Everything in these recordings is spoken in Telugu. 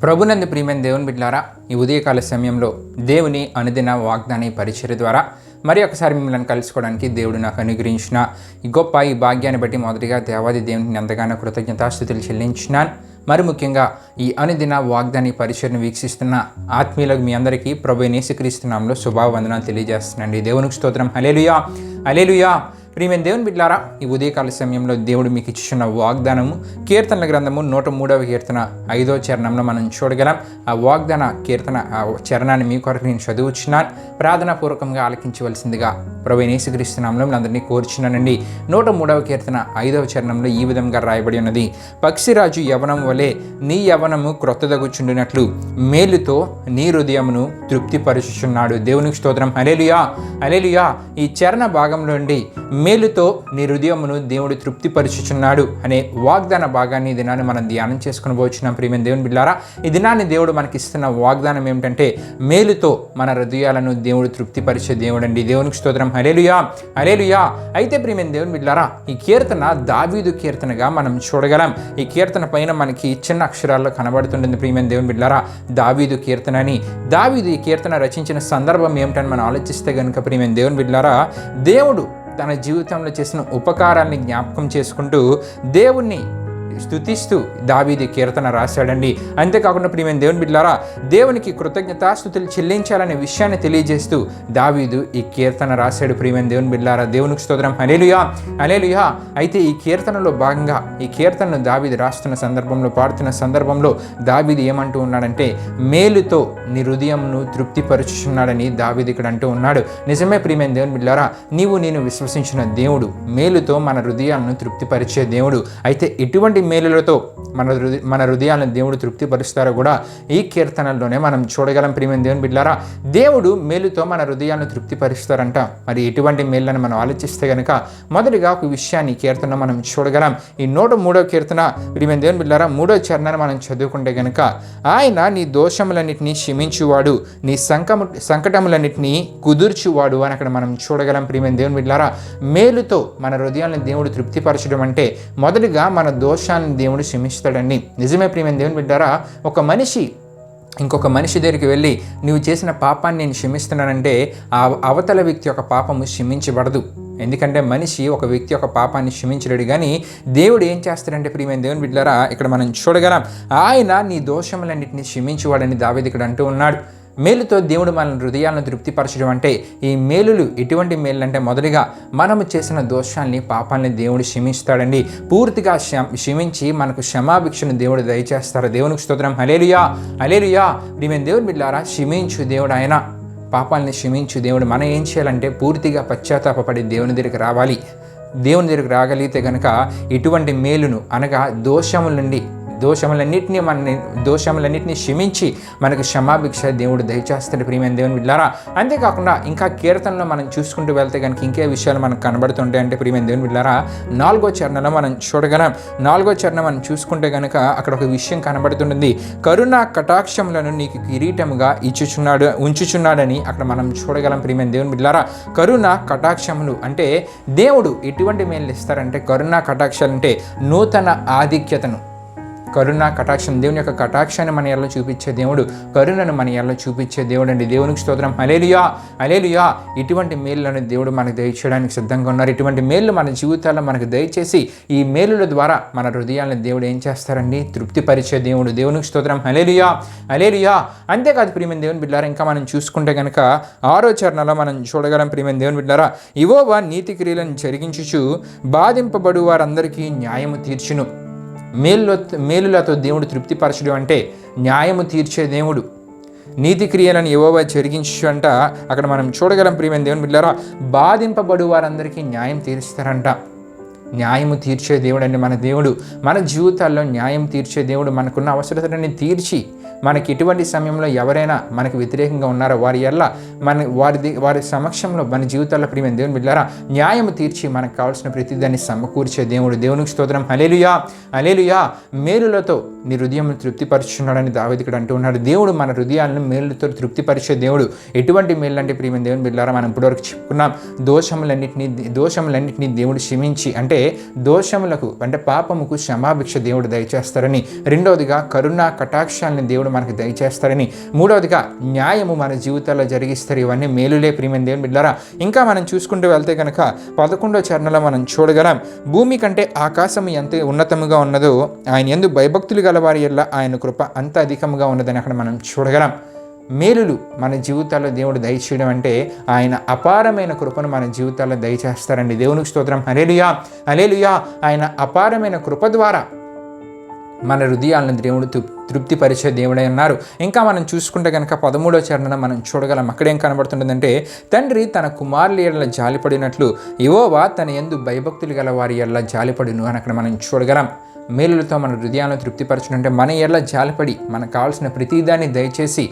ప్రభునందు ప్రియమైన దేవుని బిడ్డలారా, ఈ ఉదయకాల సమయంలో దేవుని అనుదిన వాగ్దాన పరిచర్య ద్వారా మరి ఒకసారి మిమ్మల్ని కలుసుకోవడానికి దేవుడు నాకు అనుగ్రహించిన ఈ గొప్ప ఈ భాగ్యాన్ని బట్టి మొదటిగా దేవాది దేవుని ఎంతగానో కృతజ్ఞతాస్తుతులు చెల్లించినాను. మరి ముఖ్యంగా ఈ అనుదిన వాగ్దాని పరిచర్ను వీక్షిస్తున్న ఆత్మీయులకు మీ అందరికీ ప్రభు యేసుక్రీస్తు నామములో శుభావందనాలు తెలియజేస్తున్నాండి. దేవునికి స్తోత్రం. హల్లెలూయా, హల్లెలూయా. ప్రియమైన దేవుని బిడ్డలారా, ఈ ఉదయకాల సమయంలో దేవుడు మీకు ఇచ్చిన వాగ్దానము కీర్తనల గ్రంథము 103వ కీర్తన 5వ చరణంలో మనం చూడగలం. ఆ వాగ్దాన కీర్తన ఆ చరణాన్ని మీ కొరకు నేను చదువుచున్నాను. ప్రార్థనాపూర్వకంగా ఆలకించవలసిందిగా ప్రభువైన యేసుక్రీస్తు నామములో అందరినీ కోరుచున్నానండి. 103వ కీర్తన 5వ చరణంలో ఈ విధంగా రాయబడి ఉన్నది: పక్షిరాజు యవనం వలె నీ యవనము క్రొత్తదగుచుండినట్లు మేలుతో నీ హృదయమును తృప్తిపరుచుచున్నాడు. దేవునికి స్తోత్రం. హల్లెలూయా, హల్లెలూయా. ఈ చరణ భాగంలో నుండి మేలుతో నీ హృదయమును దేవుడు తృప్తిపరుచుచున్నాడు అనే వాగ్దాన భాగాన్ని ఈ దినాన్ని మనం ధ్యానం చేసుకుని పోచున్నాం. ప్రియమైన దేవుని బిడ్డలారా, ఈ దినాన్ని దేవుడు మనకి ఇస్తున్న వాగ్దానం ఏమిటంటే మేలుతో మన హృదయాలను దేవుడు తృప్తిపరిచే దేవుడు అండి. దేవునికి స్తోత్రం. హల్లెలూయా, హల్లెలూయా. అయితే ప్రియమైన దేవుని బిడ్డలారా, ఈ కీర్తన దావీదు కీర్తనగా మనం చూడగలం. ఈ కీర్తన పైన మనకి చిన్న అక్షరాల్లో కనబడుతుంటుంది ప్రియమైన దేవుని బిడ్డలారా, దావీదు కీర్తన అని. దావీదు ఈ కీర్తన రచించిన సందర్భం ఏమిటని మనం ఆలోచిస్తే కనుక ప్రియమైన దేవుని బిడ్డలారా, దేవుడు తన జీవితంలో చేసిన ఉపకారాన్ని జ్ఞాపకం చేసుకుంటూ దేవుణ్ణి స్తుతిస్తూ దావీదు కీర్తన రాశాడండి. అంతేకాకుండా ప్రియమైన దేవుని బిడ్డలారా, దేవునికి కృతజ్ఞతాస్తుతులు చెల్లించాలనే విషయాన్ని తెలియజేస్తూ దావీదు ఈ కీర్తన రాశాడు. ప్రియమైన దేవుని బిడ్డలారా, దేవునికి స్తోత్రం. హల్లెలూయా, హల్లెలూయా. అయితే ఈ కీర్తనలో భాగంగా ఈ కీర్తనను దావీదు రాస్తున్న సందర్భంలో, పాడుతున్న సందర్భంలో దావీదు ఏమంటూ ఉన్నాడంటే మేలుతో నీ హృదయంను తృప్తిపరుచుచున్నాడని దావీదు ఇక్కడ అంటూ ఉన్నాడు. నిజమే ప్రియమైన దేవుని బిడ్డలారా, నీవు నేను విశ్వసించిన దేవుడు మేలుతో మన హృదయాలను తృప్తిపరిచే దేవుడు. అయితే ఎటువంటి మేలులతో మన హృదయాలను దేవుడు తృప్తిపరుస్తారో కూడా ఈ కీర్తనల్లోనే మనం చూడగలం. ప్రియమైన దేవుని బిడ్డలారా, దేవుడు మేలుతో మన హృదయాలను తృప్తిపరుస్తారంట. మరి ఎటువంటి మేలులను మనం ఆలోచిస్తే కనుక మొదటిగా ఒక విషయాన్ని ఈ కీర్తన మనం చూడగలం. ఈ 103వ కీర్తన ప్రియమైన దేవుని బిడ్డలారా 3వ చరణాన్ని మనం చదువుకుంటే కనుక, ఆయన నీ దోషములన్నిటినీ క్షమించువాడు, నీ సంకటములన్నిటినీ కుదుర్చువాడు అని అక్కడ మనం చూడగలం. ప్రియమైన దేవుని బిడ్డలారా, మేలుతో మన హృదయాలను దేవుడు తృప్తిపరచడం అంటే మొదటిగా మన దోషాలను దేవుడు క్షమిస్తాడండి. నిజమే ప్రియమైన దేవుని బిడ్డలారా, ఒక మనిషి ఇంకొక మనిషి దగ్గరికి వెళ్ళి నువ్వు చేసిన పాపాన్ని నేను క్షమిస్తున్నానంటే ఆ అవతల వ్యక్తి యొక్క పాపము క్షమించబడదు. ఎందుకంటే మనిషి ఒక వ్యక్తి యొక్క పాపాన్ని క్షమించలేడు. కానీ దేవుడు ఏం చేస్తాడంటే ప్రియమైన దేవుని బిడ్డలారా, ఇక్కడ మనం చూడగలం, ఆయన నీ దోషములన్నింటినీ క్షమించువాడని దావీదు ఇక్కడ అంటూ ఉన్నాడు. మేలుతో దేవుడు మన హృదయాలను తృప్తిపరచడం అంటే ఈ మేలులు ఎటువంటి మేలు అంటే మొదటిగా మనము చేసిన దోషాల్ని పాపాలని దేవుడు క్షమిస్తాడండి. పూర్తిగా క్షమించి మనకు క్షమాభిక్షను దేవుడు దయచేస్తారు. దేవునికి స్తోత్రం. హల్లెలూయా, హల్లెలూయా. ప్రియమైన దేవుని బిడ్డలారా, క్షమించు దేవుడు ఆయన, పాపాలని క్షమించు దేవుడు. మనం ఏం చేయాలంటే పూర్తిగా పశ్చాత్తాపపడి దేవుని దగ్గరికి రావాలి. దేవుని దగ్గరికి రాగలిగితే కనుక ఇటువంటి మేలును అనగా దోషములన్నింటినీ క్షమించి మనకు క్షమాభిక్ష దేవుడు దయచేస్తాడు. ప్రియమైన దేవుని బిడ్డలారా, అంతేకాకుండా ఇంకా కీర్తనలో మనం చూసుకుంటూ వెళ్తే కనుక ఇంకే విషయాలు మనకు కనబడుతుంటాయి. అంటే ప్రియమైన దేవుని బిడ్డలారా 4వ చరణంలో మనం చూడగలం. 4వ చరణం మనం చూసుకుంటే కనుక అక్కడ ఒక విషయం కనబడుతుంది. కరుణ కటాక్షములను నీకు కిరీటముగా ఉంచుచున్నాడని అక్కడ మనం చూడగలం. ప్రియమైన దేవుని బిడ్డలారా, కరుణ కటాక్షములు అంటే దేవుడు ఎటువంటి మేలు ఇస్తారంటే, కరుణ కటాక్షాలు అంటే నూతన ఆధిక్యతను, కరుణ కటాక్షం, దేవుని యొక్క కటాక్షాన్ని మన ఎడల చూపించే దేవుడు, కరుణను మన ఎడల చూపించే దేవుడు అండి. దేవునికి స్తోత్రం. హల్లెలూయా, హల్లెలూయా. ఇటువంటి మేలులను దేవుడు మనకు దయచేయడానికి సిద్ధంగా ఉన్నారు. ఇటువంటి మేలు మన జీవితాల్లో మనకు దయచేసి ఈ మేలుల ద్వారా మన హృదయాలను దేవుడు ఏం చేస్తారండి? తృప్తిపరిచే దేవుడు. దేవునికి స్తోత్రం. హల్లెలూయా, హల్లెలూయా. అంతేకాదు ప్రియమైన దేవుని బిడ్డలారా, ఇంకా మనం చూసుకుంటే కనుక 6వ చరణంలో మనం చూడగలం. ప్రియమైన దేవుని బిడ్డలారా, యెహోవా నీతి క్రియలను జరిగించుచు బాధింపబడు వారందరికీ న్యాయము తీర్చును. మేలులతో దేవుడు తృప్తిపరచడం అంటే న్యాయము తీర్చే దేవుడు. నీతి క్రియలను యెహోవా జరిగించు అంట అక్కడ మనం చూడగలం. ప్రియమైన దేవుని బిడ్డలారా, బాధింపబడు వారందరికీ న్యాయం తీరుస్తారంట. న్యాయము తీర్చే దేవుడు అండి మన దేవుడు. మన జీవితాల్లో న్యాయం తీర్చే దేవుడు. మనకున్న అవసరతని తీర్చి మనకి ఎటువంటి సమయంలో ఎవరైనా మనకు వ్యతిరేకంగా ఉన్నారో వారి ఎడల వారి సమక్షంలో మన జీవితాల్లో ప్రియమైన దేవుని బిడ్డలారా న్యాయం తీర్చి మనకు కావాల్సిన ప్రతిదాన్ని సమకూర్చే దేవుడు. దేవునికి స్తోత్రం. హల్లెలూయా, హల్లెలూయా. మేలులతో నీ హృదయం తృప్తిపరుచున్నాడని దావీదు ఇక్కడ అంటూ ఉన్నాడు. దేవుడు మన హృదయాలను మేలులతో తృప్తిపరిచే దేవుడు. ఎటువంటి మేలు అంటే ప్రియమైన దేవుని బిడ్డలారా, మనం ఇప్పటివరకు చెప్పుకున్నాం, దోషములన్నింటినీ దేవుడు క్షమించి, అంటే దోషములకు అంటే పాపముకు క్షమాభిక్ష దేవుడు దయచేస్తారని, రెండవదిగా కరుణా కటాక్షాలను దేవుడు మనకు దయచేస్తారని, మూడవదిగా న్యాయము మన జీవితాల్లో జరిగిస్తారు. ఇవన్నీ మేలులే ప్రియమైన దేవుని బిడ్డలారా. ఇంకా మనం చూసుకుంటూ వెళ్తే కనుక 11వ చరణంలో మనం చూడగలం, భూమి కంటే ఆకాశం ఎంత ఉన్నతముగా ఉన్నదో ఆయన యందు భయభక్తులు గలవారి ఎల్ల ఆయన కృప అంత అధికముగా ఉన్నదని అక్కడ మనం చూడగలం. మేలులు మన జీవితాల్లో దేవుడు దయచేయడం అంటే ఆయన అపారమైన కృపను మన జీవితాల్లో దయచేస్తారండి. దేవునికి స్తోత్రం. హల్లెలూయా, హల్లెలూయా. ఆయన అపారమైన కృప ద్వారా మన హృదయాలను దేవుడు తృప్తిపరిచే దేవుడై ఉన్నారు. ఇంకా మనం చూసుకుంటే కనుక 13వ చరణం మనం చూడగలం. అక్కడేం కనబడుతుంటుందంటే, తండ్రి తన కుమారుల ఎడల జాలిపడినట్లు యెహోవా తన యందు భయభక్తులు గల వారి ఎడల జాలిపడును అని అక్కడ మనం చూడగలం. మేలులతో మన హృదయాలను తృప్తిపరచునంటే మన ఎడల జాలిపడి మనకు కావాల్సిన ప్రతిదాన్ని దయచేసి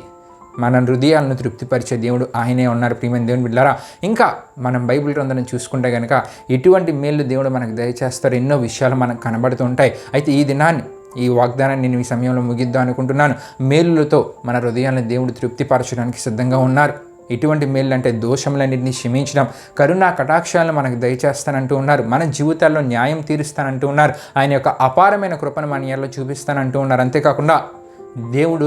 మన హృదయాలను తృప్తిపరిచే దేవుడు ఆయనే ఉన్నారు ప్రియమైన దేవుని బిడ్డలారా. ఇంకా మనం బైబిల్ గ్రంథాన్ని చూసుకుంటే కనుక ఎటువంటి మేలు దేవుడు మనకు దయచేస్తారు, ఎన్నో విషయాలు మనకు కనబడుతూ ఉంటాయి. అయితే ఈ వాగ్దానాన్ని నేను ఈ సమయంలో ముగిద్దాం అనుకుంటున్నాను. మేలులతో మన హృదయాలను దేవుడు తృప్తిపరచడానికి సిద్ధంగా ఉన్నారు. ఎటువంటి మేలు అంటే దోషములన్నింటినీ క్షమించడం, కరుణా కటాక్షాలను మనకు దయచేస్తానంటూ ఉన్నారు. మన జీవితాల్లో న్యాయం తీరుస్తానంటూ ఉన్నారు. ఆయన యొక్క అపారమైన కృపను మన ఎడల చూపిస్తానంటూ ఉన్నారు. అంతేకాకుండా దేవుడు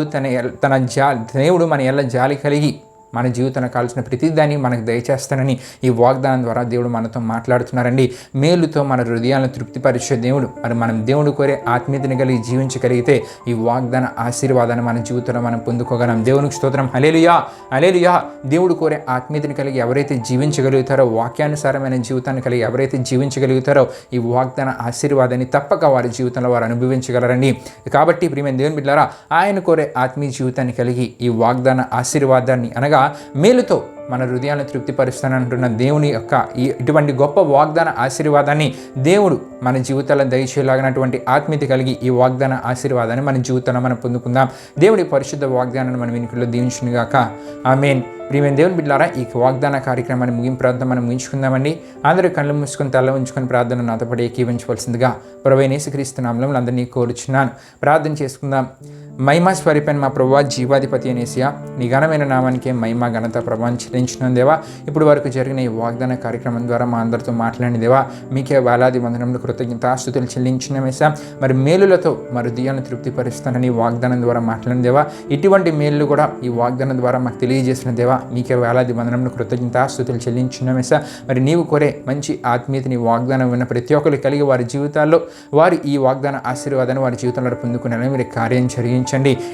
దేవుడు మన ఎడల జాలి కలిగి మన జీవితానికి కావాల్సిన ప్రతిదాన్ని మనకు దయచేస్తానని ఈ వాగ్దానం ద్వారా దేవుడు మనతో మాట్లాడుతున్నారండి. మేలుతో మన హృదయాలను తృప్తిపరిచే దేవుడు. మరి మనం దేవుడు కోరే ఆత్మీయతని కలిగి జీవించగలిగితే ఈ వాగ్దాన ఆశీర్వాదాన్ని మన జీవితంలో మనం పొందుకోగలం. దేవునికి స్తోత్రం. హల్లెలూయా, హల్లెలూయా. దేవుడు కోరే ఆత్మీయతని కలిగి ఎవరైతే జీవించగలుగుతారో, వాక్యానుసారమైన జీవితాన్ని కలిగి ఎవరైతే జీవించగలుగుతారో ఈ వాగ్దాన ఆశీర్వాదాన్ని తప్పక వారి జీవితంలో వారు అనుభవించగలరండి. కాబట్టి ప్రియమైన దేవుని బిడ్డలారా, ఆయన కోరే ఆత్మీయ జీవితాన్ని కలిగి ఈ వాగ్దాన ఆశీర్వాదాన్ని అనగా మేలుతో మన హృదయాన్ని తృప్తిపరుస్తానంటున్న దేవుని యొక్క ఇటువంటి గొప్ప వాగ్దాన ఆశీర్వాదాన్ని దేవుడు మన జీవితాల్లో దయచేయలాగినటువంటి ఆత్మీయత కలిగి ఈ వాగ్దాన ఆశీర్వాదాన్ని మన జీవితంలో మనం పొందుకుందాం. దేవుడి పరిశుద్ధ వాగ్దానాన్ని మన వెనుకల్లో దీవించునుగాక. ఆమేన్. ప్రియమైన దేవుని బిడ్డలారా, ఈ వాగ్దాన కార్యక్రమాన్ని ముగింపు ప్రార్థన మనం ముగించుకుందామండి. అందరూ కళ్ళు మూసుకొని తల ఉంచుకొని ప్రార్థన నాతో పాటు ఏకీవించవలసిందిగా ప్రభువైన యేసుక్రీస్తు నామములో అందరినీ కోరుచున్నాను. ప్రార్థన చేసుకుందాం. మహిమ స్వరూపైన మా ప్రభువా, జీవాధిపతి అనేసియా, నీ ఘనమైన నామానికే మహిమ ఘనత ప్రభావం చెల్లించిన దేవా, ఇప్పుడు వరకు జరిగిన ఈ వాగ్దాన కార్యక్రమం ద్వారా మా అందరితో మాట్లాడిన దేవా, మీకే వేలాది వందనములు కృతజ్ఞతాస్తుతులు చెల్లించిన వేసా. మరి మేలులతో మా హృదయాన్ని తృప్తిపరుస్తానని వాగ్దానం ద్వారా మాట్లాడిన దేవా, ఇటువంటి మేలు కూడా ఈ వాగ్దానం ద్వారా మాకు తెలియజేసిన దేవా, మీకే వేలాది వందనములు కృతజ్ఞతాస్తుతులు చెల్లించిన వేసా. మరి నీవు కోరే మంచి ఆత్మీయతని వాగ్దానం విన్న ప్రతి ఒక్కరు కలిగి వారి జీవితాల్లో వారు ఈ వాగ్దాన ఆశీర్వాదాన్ని వారి జీవితంలో పొందుకున్నారని మీరు కార్యం జరిగించండి.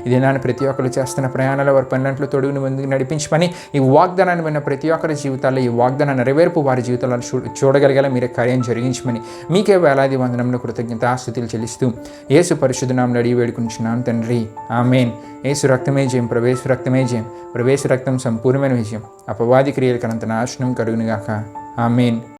ఇది నాన్న ప్రతి ఒక్కరు చేస్తున్న ప్రయాణాలు వారి పనులంట్లో తొడుగుని ముందుకు నడిపించమని, ఈ వాగ్దానాన్ని విన్న ప్రతి ఒక్కరి జీవితాల్లో ఈ వాగ్దాన నెరవేర్పు వారి జీవితాల్లో చూడగలిగేలా మీరే కార్యం జరిగించమని మీకే వేలాది వందనములు కృతజ్ఞతాస్తుతులు చెల్లిస్తూ యేసు పరిశుద్ధ నామములో అడిగి వేడుకుంటున్నాను తండ్రి. ఆమేన్. యేసు రక్తమే జయం, ప్రవేశ రక్తమే జయం, ప్రవేశ రక్తం సంపూర్ణమైన విజయం, అపవాది క్రియలకు అనంత నాశనం కలుగునుగాక. ఆమేన్.